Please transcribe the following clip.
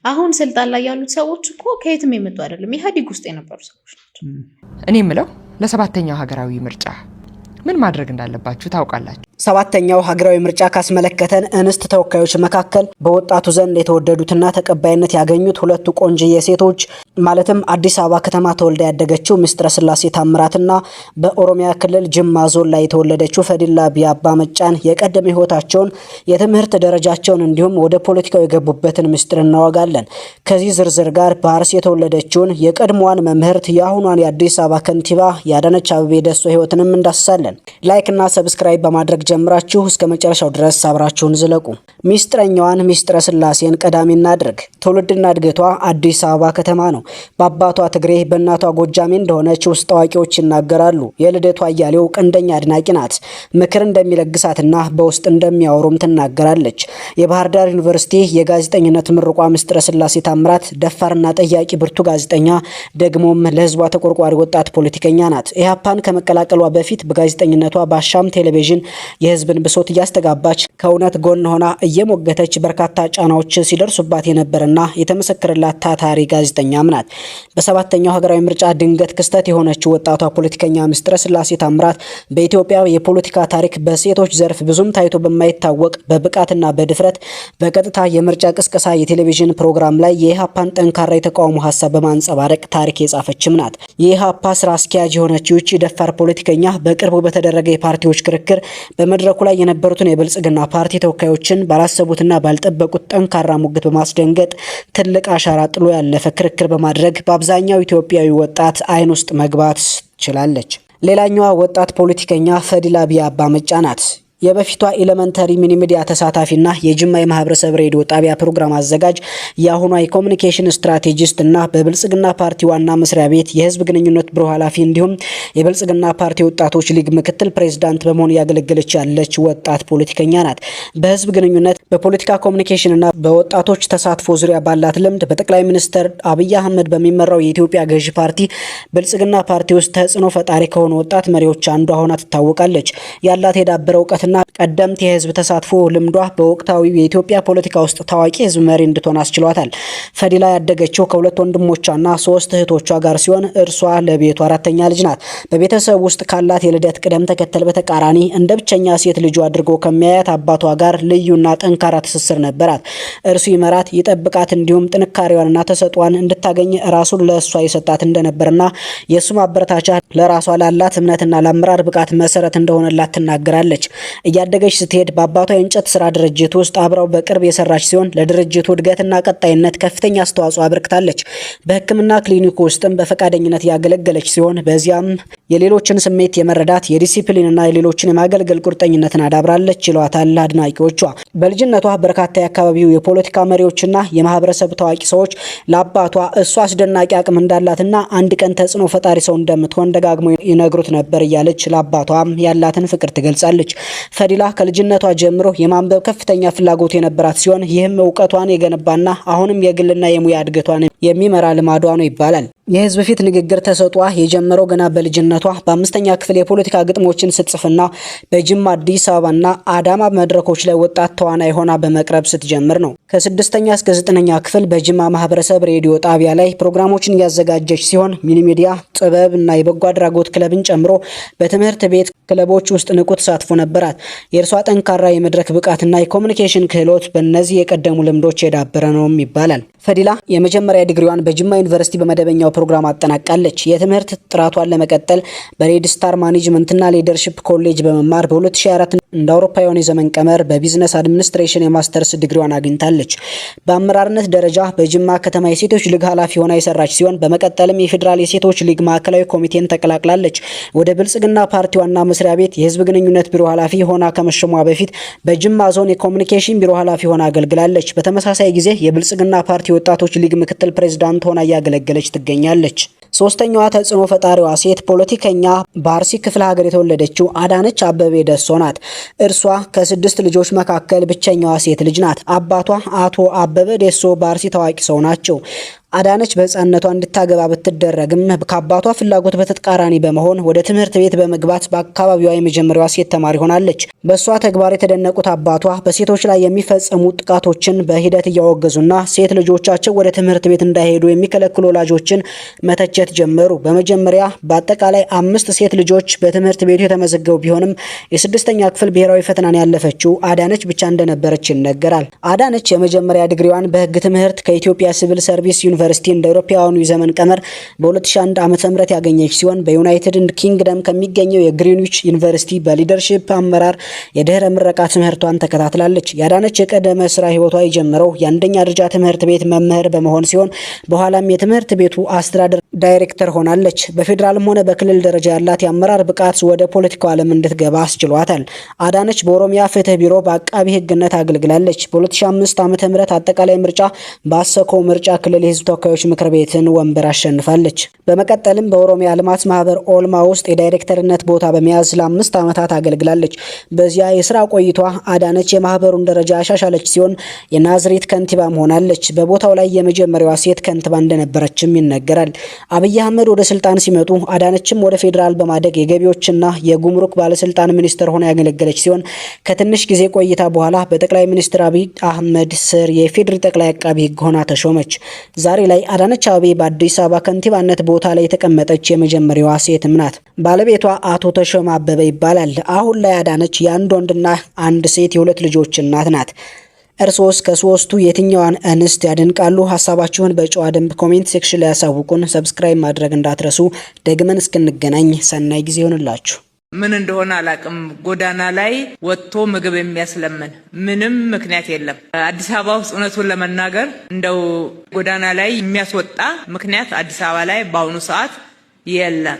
አሁን ስልጣን ላይ ያሉት ሰዎች እኮ ከየትም የመጡ አይደለም፣ ኢህአዴግ ውስጥ የነበሩ ሰዎች ናቸው። እኔ የምለው ለሰባተኛው ሀገራዊ ምርጫ ምን ማድረግ እንዳለባችሁ ታውቃላችሁ? ሰባተኛው ሀገራዊ ምርጫ ካስመለከተን እንስት ተወካዮች መካከል በወጣቱ ዘንድ የተወደዱትና ተቀባይነት ያገኙት ሁለቱ ቆንጅዬ ሴቶች ማለትም አዲስ አበባ ከተማ ተወልዳ ያደገችው ምስጥረ ስላሴ ታምራትና በኦሮሚያ ክልል ጅማ ዞን ላይ የተወለደችው ፈዲላ ቢያባ መጫን የቀደመ ህይወታቸውን፣ የትምህርት ደረጃቸውን እንዲሁም ወደ ፖለቲካው የገቡበትን ምስጢር እናወጋለን። ከዚህ ዝርዝር ጋር በአርሲ የተወለደችውን የቀድሞዋን መምህርት የአሁኗን የአዲስ አበባ ከንቲባ የአዳነች አቤቤ ደሶ ህይወትንም እንዳስሳለን። ላይክ እና ሰብስክራይብ በማድረግ ጀምራችሁ እስከ መጨረሻው ድረስ አብራችሁን ዝለቁ። ሚስጥረኛዋን ምስጥረ ስላሴን ቀዳሚ እናድርግ። ትውልድና እድገቷ አዲስ አበባ ከተማ ነው። በአባቷ ትግሬ በእናቷ ጎጃሜ እንደሆነች ውስጥ አዋቂዎች ይናገራሉ። የልደቷ አያሌው ቀንደኛ አድናቂ ናት። ምክር እንደሚለግሳትና በውስጥ እንደሚያወሩም ትናገራለች። የባህር ዳር ዩኒቨርሲቲ የጋዜጠኝነት ምርቋ ምስጥረ ስላሴ ታምራት ደፋርና ጠያቂ ብርቱ ጋዜጠኛ፣ ደግሞም ለህዝቧ ተቆርቋሪ ወጣት ፖለቲከኛ ናት። ኢህአፓን ከመቀላቀሏ በፊት በጋዜጠኝነቷ በአሻም ቴሌቪዥን የህዝብን ብሶት እያስተጋባች ከእውነት ጎን ሆና እየሞገተች በርካታ ጫናዎች ሲደርሱባት የነበረና የተመሰከረላት ታታሪ ጋዜጠኛም ናት። በሰባተኛው ሀገራዊ ምርጫ ድንገት ክስተት የሆነችው ወጣቷ ፖለቲከኛ ምስጥረ ስላሴ ታምራት በኢትዮጵያ የፖለቲካ ታሪክ በሴቶች ዘርፍ ብዙም ታይቶ በማይታወቅ በብቃትና በድፍረት በቀጥታ የምርጫ ቅስቀሳ የቴሌቪዥን ፕሮግራም ላይ የኢህአፓን ጠንካራ የተቃውሞ ሀሳብ በማንጸባረቅ ታሪክ የጻፈችም ናት። የኢህአፓ ስራ አስኪያጅ የሆነችው ይህች ደፋር ፖለቲከኛ በቅርቡ በተደረገ የፓርቲዎች ክርክር በመድረኩ ላይ የነበሩትን የብልጽግና ፓርቲ ተወካዮችን ባላሰቡትና ባልጠበቁት ጠንካራ ሙግት በማስደንገጥ ትልቅ አሻራ ጥሎ ያለፈ ክርክር በማድረግ በአብዛኛው ኢትዮጵያዊ ወጣት አይን ውስጥ መግባት ችላለች። ሌላኛዋ ወጣት ፖለቲከኛ ፈዲላ ቢያባ መጫ ናት። የበፊቷ ኤሌመንተሪ ሚኒ ሚዲያ ተሳታፊና የጅማ የማህበረሰብ ሬዲዮ ጣቢያ ፕሮግራም አዘጋጅ፣ የአሁኗ የኮሙኒኬሽን ስትራቴጂስት እና በብልጽግና ፓርቲ ዋና መስሪያ ቤት የህዝብ ግንኙነት ቢሮ ኃላፊ እንዲሁም የብልጽግና ፓርቲ ወጣቶች ሊግ ምክትል ፕሬዝዳንት በመሆን ያገለገለች ያለች ወጣት ፖለቲከኛ ናት። በህዝብ ግንኙነት፣ በፖለቲካ ኮሙኒኬሽን እና በወጣቶች ተሳትፎ ዙሪያ ባላት ልምድ በጠቅላይ ሚኒስትር አብይ አህመድ በሚመራው የኢትዮጵያ ገዢ ፓርቲ ብልጽግና ፓርቲ ውስጥ ተጽዕኖ ፈጣሪ ከሆኑ ወጣት መሪዎች አንዷ ሆና ትታወቃለች። ያላት የዳበረ እውቀት እና ቀደምት የህዝብ ተሳትፎ ልምዷ በወቅታዊ የኢትዮጵያ ፖለቲካ ውስጥ ታዋቂ ህዝብ መሪ እንድትሆን አስችሏታል። ፈዲላ ያደገችው ከሁለት ወንድሞቿና 3 እህቶቿ ጋር ሲሆን እርሷ ለቤቱ አራተኛ ልጅ ናት። በቤተሰብ ውስጥ ካላት የልደት ቅደም ተከተል በተቃራኒ እንደ ብቸኛ ሴት ልጁ አድርጎ ከሚያያት አባቷ ጋር ልዩና ጠንካራ ትስስር ነበራት። እርሱ ይመራት፣ ይጠብቃት እንዲሁም ጥንካሬዋንና ተሰጧን እንድታገኝ ራሱን ለእሷ የሰጣት እንደነበርና የእሱ ማበረታቻ ለራሷ ላላት እምነትና ለአመራር ብቃት መሰረት እንደሆነላት ትናገራለች። እያደገች ስትሄድ በአባቷ የእንጨት ስራ ድርጅት ውስጥ አብረው በቅርብ የሰራች ሲሆን ለድርጅቱ እድገትና ቀጣይነት ከፍተኛ አስተዋጽኦ አበርክታለች። በሕክምና ክሊኒክ ውስጥም በፈቃደኝነት ያገለገለች ሲሆን በዚያም የሌሎችን ስሜት የመረዳት የዲሲፕሊንና የሌሎችን የማገልገል ቁርጠኝነትን አዳብራለች ይሏታል አድናቂዎቿ። በልጅነቷ በርካታ የአካባቢው የፖለቲካ መሪዎችና የማህበረሰብ ታዋቂ ሰዎች ለአባቷ እሷ አስደናቂ አቅም እንዳላትና አንድ ቀን ተጽዕኖ ፈጣሪ ሰው እንደምትሆን ደጋግሞ ይነግሩት ነበር እያለች ለአባቷም ያላትን ፍቅር ትገልጻለች። ፈዲላ ከልጅነቷ ጀምሮ የማንበብ ከፍተኛ ፍላጎት የነበራት ሲሆን ይህም እውቀቷን የገነባና አሁንም የግልና የሙያ እድገቷን የሚመራ ልማዷ ነው ይባላል። የህዝብ ፊት ንግግር ተሰጧ የጀመረው ገና በልጅነቷ በ5ኛ ክፍል የፖለቲካ ግጥሞችን ስትጽፍና በጅማ፣ አዲስ አበባና አዳማ መድረኮች ላይ ወጣት ተዋናይ ሆና በመቅረብ ስትጀምር ነው። ከ6ኛ እስከ 9ኛ ክፍል በጅማ ማህበረሰብ ሬዲዮ ጣቢያ ላይ ፕሮግራሞችን እያዘጋጀች ሲሆን ሚኒ ሚዲያ፣ ጥበብ እና የበጎ አድራጎት ክለብን ጨምሮ በትምህርት ቤት ክለቦች ውስጥ ንቁ ተሳትፎ ነበራት። የእርሷ ጠንካራ የመድረክ ብቃትና የኮሙኒኬሽን ክህሎት በእነዚህ የቀደሙ ልምዶች የዳበረ ነውም ይባላል። ፈዲላ የመጀመሪያ ዲግሪዋን በጅማ ዩኒቨርሲቲ በመደበኛው ፕሮግራም አጠናቃለች። የትምህርት ጥራቷን ለመቀጠል በሬድ ስታር ማኔጅመንትና ሊደርሺፕ ኮሌጅ በመማር በ2004 እንደ አውሮፓውያን የዘመን ቀመር በቢዝነስ አድሚኒስትሬሽን የማስተርስ ዲግሪዋን አግኝታለች። በአመራርነት ደረጃ በጅማ ከተማ የሴቶች ሊግ ኃላፊ ሆና የሰራች ሲሆን በመቀጠልም የፌዴራል የሴቶች ሊግ ማዕከላዊ ኮሚቴን ተቀላቅላለች። ወደ ብልጽግና ፓርቲ ዋና መስሪያ ቤት የህዝብ ግንኙነት ቢሮ ኃላፊ ሆና ከመሸሟ በፊት በጅማ ዞን የኮሙኒኬሽን ቢሮ ኃላፊ ሆና አገልግላለች። በተመሳሳይ ጊዜ የብልጽግና ፓርቲ ወጣቶች ሊግ ምክትል ፕሬዝዳንት ሆና እያገለገለች ትገኛለች። ሶስተኛዋ ተጽዕኖ ፈጣሪዋ ሴት ፖለቲከኛ በአርሲ ክፍለ ሀገር የተወለደችው አዳነች አቤቤ ደሶ ናት። እርሷ ከ6 ልጆች መካከል ብቸኛዋ ሴት ልጅ ናት። አባቷ አቶ አበበ ደሶ በአርሲ ታዋቂ ሰው ናቸው። አዳነች በህፃንነቷ እንድታገባ ብትደረግም ከአባቷ ፍላጎት በተቃራኒ በመሆን ወደ ትምህርት ቤት በመግባት በአካባቢዋ የመጀመሪያዋ ሴት ተማሪ ሆናለች። በሷ ተግባር የተደነቁት አባቷ በሴቶች ላይ የሚፈጸሙ ጥቃቶችን በሂደት እያወገዙና ሴት ልጆቻቸው ወደ ትምህርት ቤት እንዳይሄዱ የሚከለክሉ ወላጆችን መተቸት ጀመሩ። በመጀመሪያ በአጠቃላይ 5 ሴት ልጆች በትምህርት ቤቱ የተመዘገቡ ቢሆንም የ6ኛ ክፍል ብሔራዊ ፈተናን ያለፈችው አዳነች ብቻ እንደነበረች ይነገራል። አዳነች የመጀመሪያ ዲግሪዋን በህግ ትምህርት ከኢትዮጵያ ሲቪል ሰርቪስ ዩኒቨርሲቲ እንደ አውሮፓውያኑ የዘመን ቀመር በ2001 ዓ.ም ያገኘች ሲሆን በዩናይትድ ኪንግደም ከሚገኘው የግሪንዊች ዩኒቨርሲቲ በሊደርሺፕ አመራር የድህረ ምረቃ ትምህርቷን ተከታትላለች። የአዳነች የቀደመ ስራ ህይወቷ የጀመረው የአንደኛ ደረጃ ትምህርት ቤት መምህር በመሆን ሲሆን በኋላም የትምህርት ቤቱ አስተዳደር ዳይሬክተር ሆናለች። በፌዴራልም ሆነ በክልል ደረጃ ያላት የአመራር ብቃት ወደ ፖለቲካው ዓለም እንድትገባ አስችሏታል። አዳነች በኦሮሚያ ፍትህ ቢሮ በአቃቢ ህግነት አገልግላለች። በ2005 ዓ.ም አጠቃላይ ምርጫ በአሰኮ ምርጫ ክልል የህዝብ ተወካዮች ምክር ቤትን ወንበር አሸንፋለች። በመቀጠልም በኦሮሚያ ልማት ማህበር ኦልማ ውስጥ የዳይሬክተርነት ቦታ በመያዝ ለ5 ዓመታት አገልግላለች። በዚያ የስራ ቆይቷ አዳነች የማህበሩን ደረጃ አሻሻለች ሲሆን የናዝሬት ከንቲባም ሆናለች። በቦታው ላይ የመጀመሪያዋ ሴት ከንቲባ እንደነበረችም ይነገራል። አብይ አህመድ ወደ ስልጣን ሲመጡ አዳነችም ወደ ፌዴራል በማደግ የገቢዎችና የጉምሩክ ባለስልጣን ሚኒስትር ሆና ያገለገለች ሲሆን ከትንሽ ጊዜ ቆይታ በኋላ በጠቅላይ ሚኒስትር አብይ አህመድ ስር የፌዴራል ጠቅላይ አቃቢ ህግ ሆና ተሾመች። ዛሬ ላይ አዳነች አቤቤ በአዲስ አበባ ከንቲባነት ቦታ ላይ የተቀመጠች የመጀመሪያዋ ሴትም ናት። ባለቤቷ አቶ ተሾመ አበበ ይባላል። አሁን ላይ አዳነች የአንድ ወንድና አንድ ሴት የሁለት ልጆች እናት ናት። እርሶስ ከሶስቱ የትኛዋን እንስት ያደንቃሉ? ሐሳባችሁን በጨዋ ደንብ ኮሜንት ሴክሽን ላይ ያሳውቁን። ሰብስክራይብ ማድረግ እንዳትረሱ። ደግመን እስክንገናኝ ሰናይ ጊዜ ይሆንላችሁ። ምን እንደሆነ አላቅም። ጎዳና ላይ ወጥቶ ምግብ የሚያስለምን ምንም ምክንያት የለም። አዲስ አበባ ውስጥ እውነቱን ለመናገር እንደው ጎዳና ላይ የሚያስወጣ ምክንያት አዲስ አበባ ላይ በአሁኑ ሰዓት የለም።